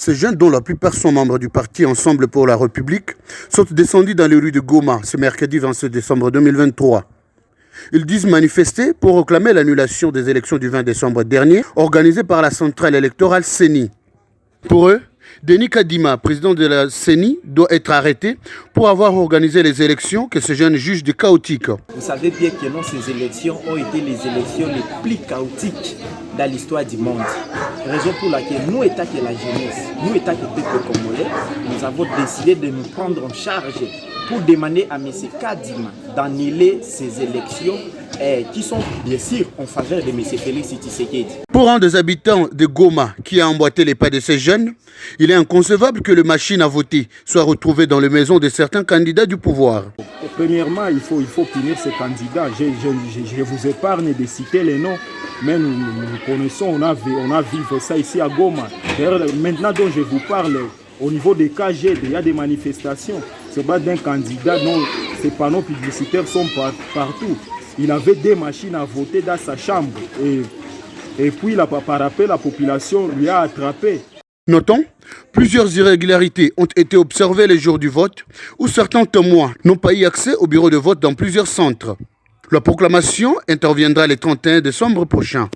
Ces jeunes, dont la plupart sont membres du parti Ensemble pour la République, sont descendus dans les rues de Goma ce mercredi 27 décembre 2023. Ils disent manifester pour réclamer l'annulation des élections du 20 décembre dernier, organisées par la centrale électorale CENI. Pour eux, Denis Kadima, président de la CENI, doit être arrêté pour avoir organisé les élections que ces jeunes jugent de chaotiques. Vous savez bien que non, ces élections ont été les élections les plus chaotiques dans l'histoire du monde. Raison pour laquelle nous, État que la jeunesse, nous, État que le peuple congolais, nous avons décidé de nous prendre en charge pour demander à M. Kadima d'annuler ces élections qui sont bien sûr en faveur de M. Félix Tshisekedi. Pour un des habitants de Goma qui a emboîté les pas de ces jeunes, il est inconcevable que les machines à voter soient retrouvées dans les maisons de certains candidats du pouvoir. Premièrement, il faut punir ces candidats. Je vous épargne de citer les noms, mais nous connaissons, on a vécu ça ici à Goma. Maintenant dont je vous parle, au niveau des KG, il y a des manifestations. Ce n'est pas d'un candidat, non, ces panneaux publicitaires sont partout. Il avait des machines à voter dans sa chambre. Et puis, par après, la population lui a attrapé. Notons, plusieurs irrégularités ont été observées les jours du vote, où certains témoins n'ont pas eu accès au bureau de vote dans plusieurs centres. La proclamation interviendra le 31 décembre prochain.